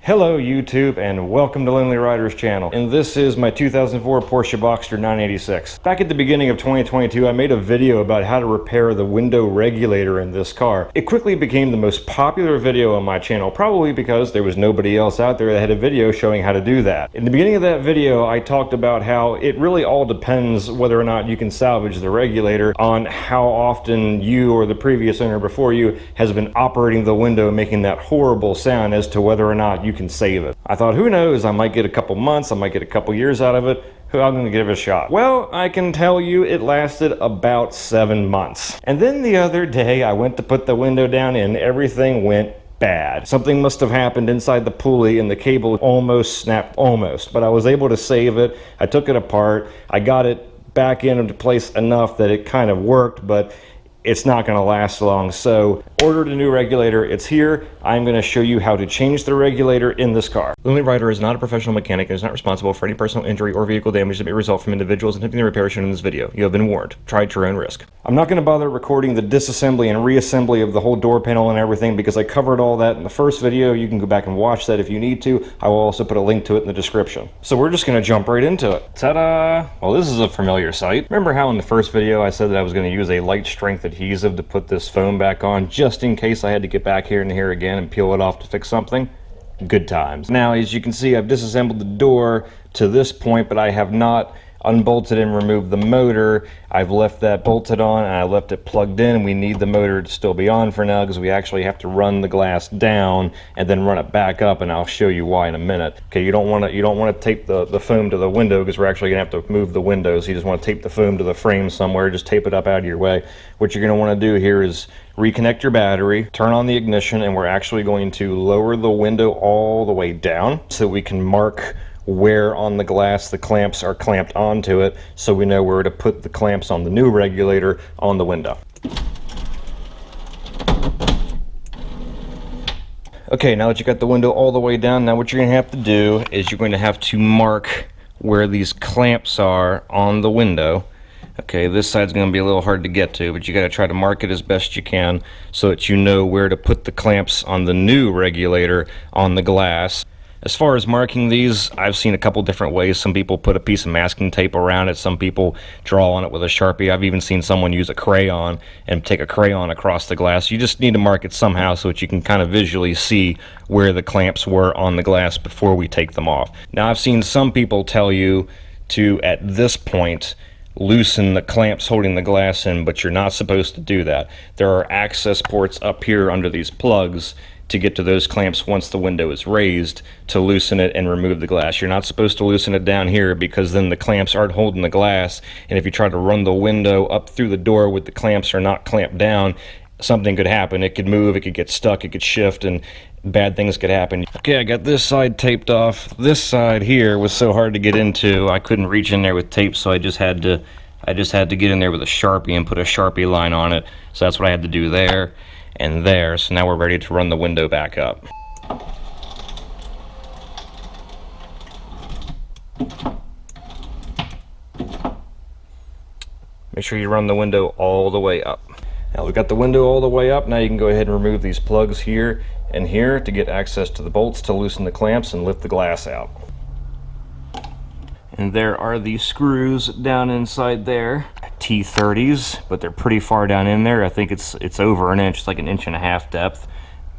Hello YouTube and welcome to Lonely Rider's channel, and this is my 2004 Porsche Boxster 986. Back at the beginning of 2022 I made a video about how to repair the window regulator in this car. It quickly became the most popular video on my channel, probably because there was nobody else out there that had a video showing how to do that. In the beginning of that video I talked about how it really all depends whether or not you can salvage the regulator on how often you or the previous owner before you has been operating the window making that horrible sound as to whether or not you can save it. I thought, who knows, I might get a couple months, I might get a couple years out of it. I'm gonna give it a shot. Well, I can tell you it lasted about 7 months. And then the other day I went to put the window down and everything went bad. Something must have happened inside the pulley and the cable almost snapped, but I was able to save it. I took it apart. I got it back into place enough that it kind of worked, but it's not going to last long. So ordered a new regulator. It's here. I'm going to show you how to change the regulator in this car. Lonely Rider is not a professional mechanic and is not responsible for any personal injury or vehicle damage that may result from individuals attempting the repair shown in this video. You have been warned. Try at your own risk. I'm not going to bother recording the disassembly and reassembly of the whole door panel and everything because I covered all that in the first video. You can go back and watch that if you need to. I will also put a link to it in the description. So we're just going to jump right into it. Ta-da! Well, this is a familiar sight. Remember how in the first video I said that I was going to use a light strength adhesive to put this foam back on just in case I had to get back here and here again and peel it off to fix something? Good times. Now, as you can see, I've disassembled the door to this point, but I have not unbolted and removed the motor. I've left that bolted on and I left it plugged in. We need the motor to still be on for now because we actually have to run the glass down and then run it back up, and I'll show you why in a minute. Okay, you don't want to tape the foam to the window because we're actually gonna have to move the window. So you just want to tape the foam to the frame somewhere. Just tape it up out of your way. What you're gonna want to do here is reconnect your battery, turn on the ignition, and we're actually going to lower the window all the way down so we can mark where on the glass the clamps are clamped onto it, so we know where to put the clamps on the new regulator on the window. Okay, now that you got the window all the way down, now what you're going to have to do is you're going to have to mark where these clamps are on the window. Okay, this side's going to be a little hard to get to, but you got to try to mark it as best you can so that you know where to put the clamps on the new regulator on the glass. As far as marking these, I've seen a couple different ways. Some people put a piece of masking tape around it. Some people draw on it with a Sharpie. I've even seen someone use a crayon and take a crayon across the glass. You just need to mark it somehow so that you can kind of visually see where the clamps were on the glass before we take them off. Now, I've seen some people tell you to, at this point, loosen the clamps holding the glass in, but you're not supposed to do that. There are access ports up here under these plugs to get to those clamps once the window is raised to loosen it and remove the glass. You're not supposed to loosen it down here because then the clamps aren't holding the glass, and if you try to run the window up through the door with the clamps are not clamped down, something could happen. It could move, it could get stuck, it could shift, and bad things could happen. Okay, I got this side taped off. This side here was so hard to get into, I couldn't reach in there with tape, so I just had to get in there with a Sharpie and put a Sharpie line on it. So that's what I had to do there and there. So now we're ready to run the window back up. Make sure you run the window all the way up. Now we've got the window all the way up. Now you can go ahead and remove these plugs here and here to get access to the bolts to loosen the clamps and lift the glass out. And there are these screws down inside there, T30s, but they're pretty far down in there. I think it's over an inch. It's like 1.5 inches depth,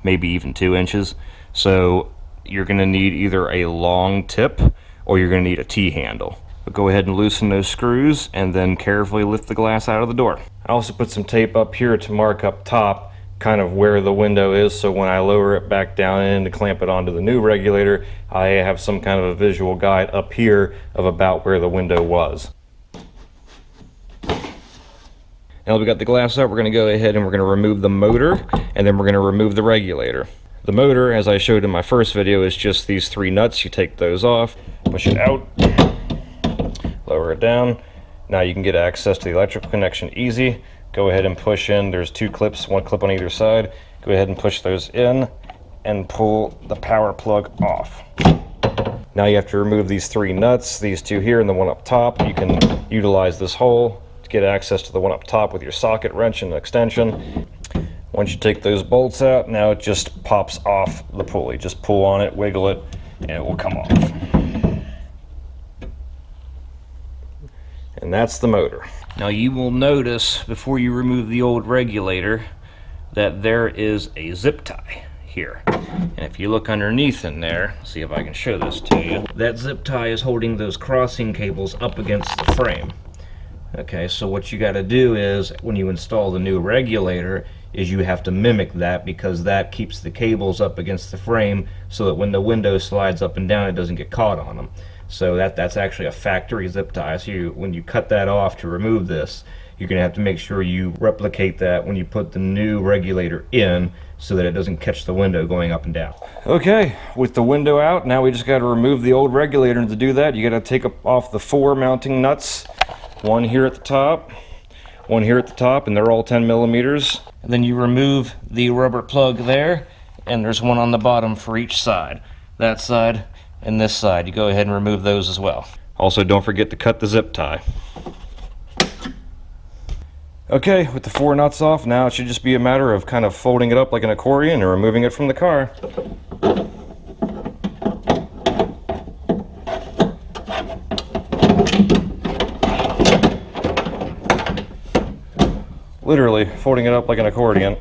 maybe even 2 inches. So you're going to need either a long tip or you're going to need a T-handle. But go ahead and loosen those screws and then carefully lift the glass out of the door. I also put some tape up here to mark up top kind of where the window is, so when I lower it back down in to clamp it onto the new regulator, I have some kind of a visual guide up here of about where the window was. Now we got the glass up, we're going to go ahead and we're going to remove the motor, and then we're going to remove the regulator. The motor, as I showed in my first video, is just these 3 nuts. You take those off, push it out, lower it down. Now you can get access to the electrical connection easy. Go ahead and push in. There's 2 clips, 1 clip on either side. Go ahead and push those in and pull the power plug off. Now you have to remove these 3 nuts, these 2 here and the one up top. You can utilize this hole to get access to the one up top with your socket wrench and extension. Once you take those bolts out, now it just pops off the pulley. Just pull on it, wiggle it, and it will come off. And that's the motor. Now you will notice before you remove the old regulator that there is a zip tie here. And if you look underneath in there, see if I can show this to you, that zip tie is holding those crossing cables up against the frame. Okay, so what you got to do is when you install the new regulator is you have to mimic that, because that keeps the cables up against the frame so that when the window slides up and down it doesn't get caught on them. So that's actually a factory zip tie. So when you cut that off to remove this, you're going to have to make sure you replicate that when you put the new regulator in so that it doesn't catch the window going up and down. Okay, with the window out, now we just got to remove the old regulator, and to do that you got to take off the 4 mounting nuts. One here at the top, one here at the top, and they're all 10 millimeters. And then you remove the rubber plug there, and there's one on the bottom for each side. That side and this side. You go ahead and remove those as well. Also, don't forget to cut the zip tie. Okay, with the 4 nuts off, now it should just be a matter of kind of folding it up like an accordion and removing it from the car. Literally folding it up like an accordion.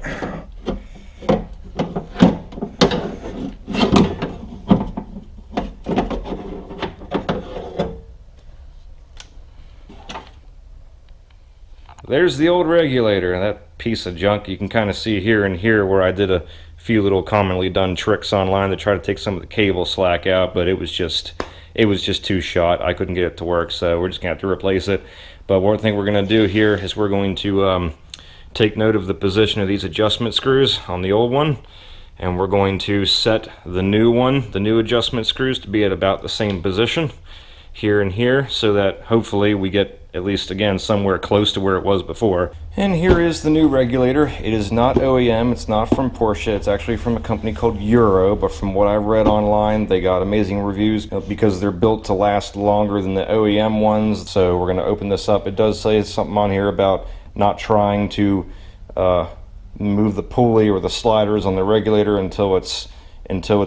There's the old regulator, and that piece of junk you can kind of see here and here where I did a few little commonly done tricks online to try to take some of the cable slack out, but it was just too short. I couldn't get it to work, so we're just gonna have to replace it. But one thing we're gonna do here is we're going to take note of the position of these adjustment screws on the old one, and we're going to set the new one, the new adjustment screws, to be at about the same position here and here, so that hopefully we get at least again somewhere close to where it was before. And here is the new regulator. It is not OEM, it's not from Porsche, it's actually from a company called Euro, but from what I read online they got amazing reviews because they're built to last longer than the OEM ones. So we're going to open this up. It does say something on here about not trying to move the pulley or the sliders on the regulator until it's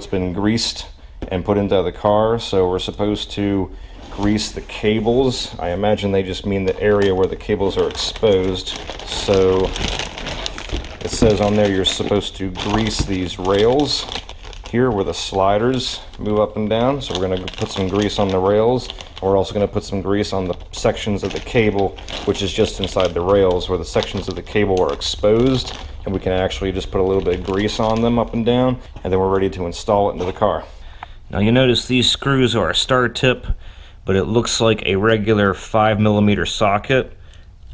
been greased and put into the car. So we're supposed to grease the cables. I imagine they just mean the area where the cables are exposed. So it says on there you're supposed to grease these rails here where the sliders move up and down. So we're going to put some grease on the rails. We're also going to put some grease on the sections of the cable, which is just inside the rails where the sections of the cable are exposed, and we can actually just put a little bit of grease on them up and down, and then we're ready to install it into the car. Now you notice these screws are a star tip, but it looks like a regular 5mm socket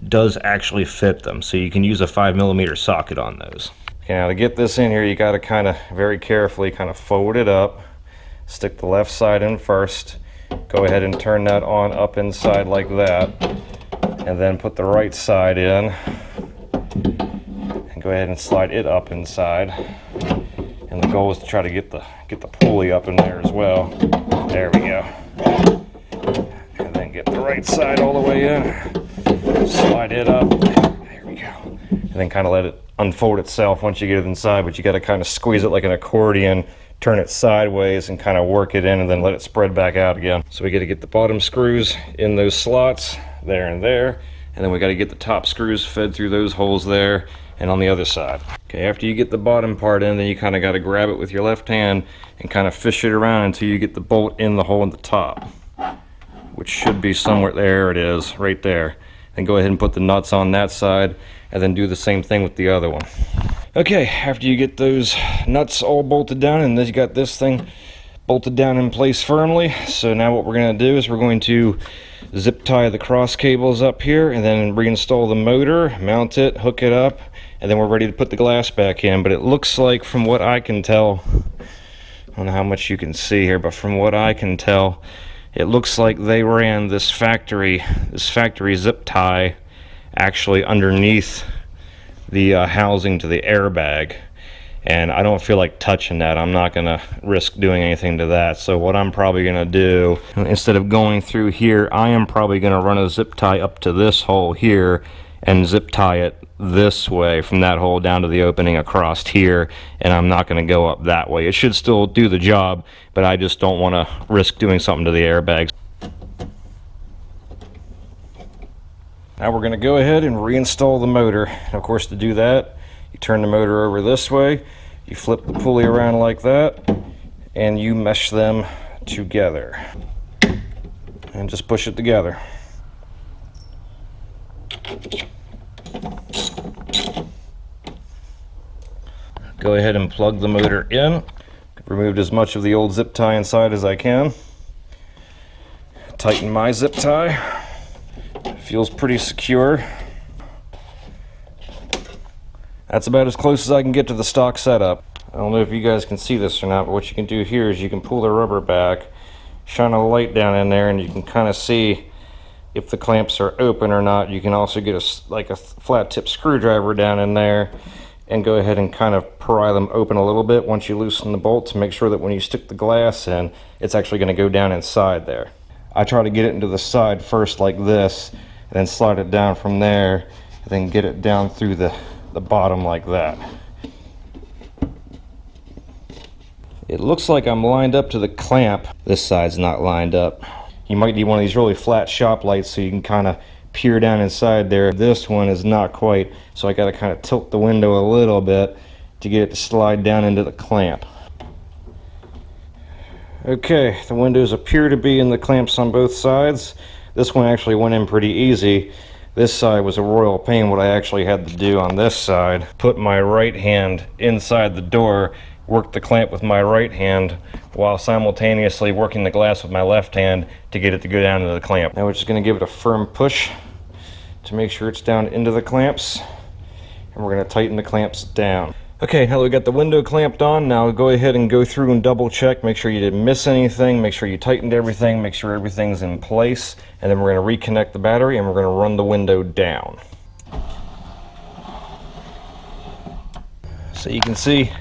does actually fit them, so you can use a 5mm socket on those. Okay, now to get this in here you got to kind of very carefully kind of fold it up, stick the left side in first, go ahead and turn that on up inside like that, and then put the right side in and go ahead and slide it up inside. And the goal is to try to get the pulley up in there as well. There we go. And then get the right side all the way in, slide it up, there we go, and then kind of let it unfold itself once you get it inside. But you got to kind of squeeze it like an accordion, turn it sideways and kind of work it in, and then let it spread back out again. So we got to get the bottom screws in those slots there and there, and then we got to get the top screws fed through those holes there and on the other side. Okay, after you get the bottom part in, then you kind of got to grab it with your left hand and kind of fish it around until you get the bolt in the hole in the top, which should be somewhere. There it is, right there. Then go ahead and put the nuts on that side, and then do the same thing with the other one. Okay, after you get those nuts all bolted down, and then you got this thing bolted down in place firmly, so now what we're going to do is we're going to zip tie the cross cables up here, and then reinstall the motor, mount it, hook it up, and then we're ready to put the glass back in. But it looks like, from what I can tell, I don't know how much you can see here, but from what I can tell, it looks like they ran this factory zip tie actually underneath the housing to the airbag, and I don't feel like touching that. I'm not gonna risk doing anything to that. So what I'm probably gonna do, instead of going through here, I am probably gonna run a zip tie up to this hole here and zip tie it this way from that hole down to the opening across here, and I'm not going to go up that way. It should still do the job, but I just don't want to risk doing something to the airbags. Now we're going to go ahead and reinstall the motor. And of course, to do that, you turn the motor over this way, you flip the pulley around like that, and you mesh them together. And just push it together. Go ahead and plug the motor in. Removed as much of the old zip tie inside as I can. Tighten my zip tie. Feels pretty secure. That's about as close as I can get to the stock setup. I don't know if you guys can see this or not, but what you can do here is you can pull the rubber back, shine a light down in there, and you can kind of see if the clamps are open or not. You can also get a flat tip screwdriver down in there and go ahead and kind of pry them open a little bit once you loosen the bolt to make sure that when you stick the glass in, it's actually going to go down inside there. I try to get it into the side first like this, and then slide it down from there, and then get it down through the bottom like that. It looks like I'm lined up to the clamp. This side's not lined up. You might need one of these really flat shop lights so you can kind of peer down inside there. This one is not quite, so I got to kind of tilt the window a little bit to get it to slide down into the clamp. Okay, the windows appear to be in the clamps on both sides. This one actually went in pretty easy. This side was a royal pain. What I actually had to do on this side, put my right hand inside the door, work the clamp with my right hand while simultaneously working the glass with my left hand to get it to go down into the clamp. Now we're just going to give it a firm push to make sure it's down into the clamps, and we're going to tighten the clamps down. Okay, now we got the window clamped on. Now go ahead and go through and double check, make sure you didn't miss anything, make sure you tightened everything, make sure everything's in place, and then we're going to reconnect the battery and we're going to run the window down. So you can see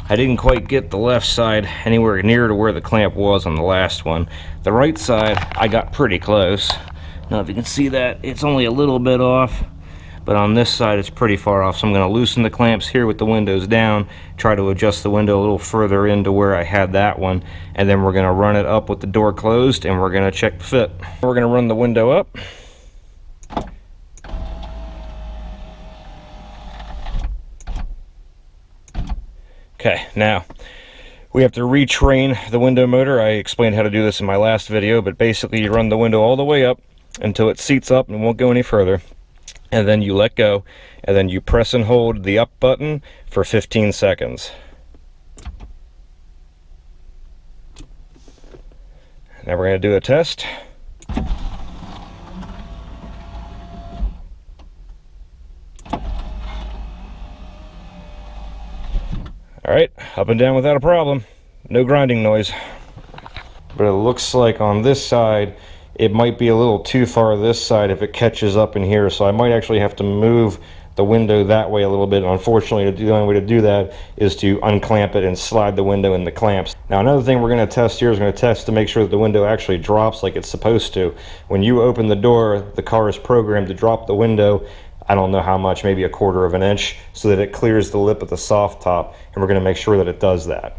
I didn't quite get the left side anywhere near to where the clamp was on the last one. The right side I got pretty close. Now if you can see that, it's only a little bit off, but on this side it's pretty far off. So I'm going to loosen the clamps here with the windows down, try to adjust the window a little further into where I had that one, and then we're going to run it up with the door closed and we're going to check the fit. We're going to run the window up. Okay, now we have to retrain the window motor. I explained how to do this in my last video, but basically you run the window all the way up until it seats up and won't go any further, and then you let go, and then you press and hold the up button for 15 seconds. Now we're going to do a test. Alright, up and down without a problem. No grinding noise. But it looks like on this side, it might be a little too far this side if it catches up in here, so I might actually have to move the window that way a little bit. Unfortunately, the only way to do that is to unclamp it and slide the window in the clamps. Now another thing we're going to test here is going to test to make sure that the window actually drops like it's supposed to. When you open the door, the car is programmed to drop the window, I don't know how much, maybe 1/4 of an inch, so that it clears the lip of the soft top, and we're going to make sure that it does that.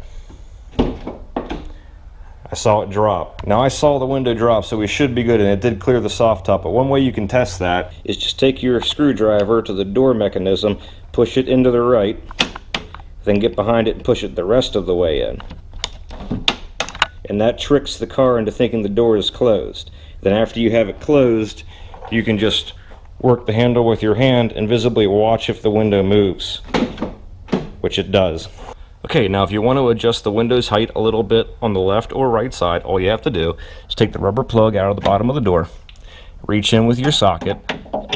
I saw it drop. Now I saw the window drop, so we should be good, and it did clear the soft top. But one way you can test that is just take your screwdriver to the door mechanism, push it into the right, then get behind it and push it the rest of the way in. And that tricks the car into thinking the door is closed. Then after you have it closed, you can just work the handle with your hand and visibly watch if the window moves, which it does. Okay, now if you want to adjust the window's height a little bit on the left or right side, all you have to do is take the rubber plug out of the bottom of the door, reach in with your socket,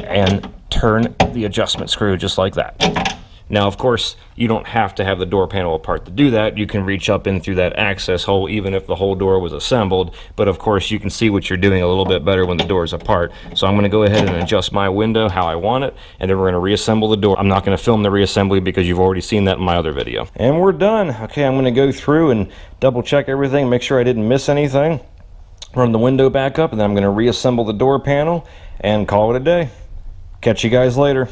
and turn the adjustment screw just like that. Now, of course, you don't have to have the door panel apart to do that. You can reach up in through that access hole even if the whole door was assembled, but of course you can see what you're doing a little bit better when the door is apart. So I'm going to go ahead and adjust my window how I want it, and then we're going to reassemble the door. I'm not going to film the reassembly because you've already seen that in my other video. And we're done. Okay, I'm going to go through and double check everything, make sure I didn't miss anything, run the window back up, and then I'm going to reassemble the door panel and call it a day. Catch you guys later.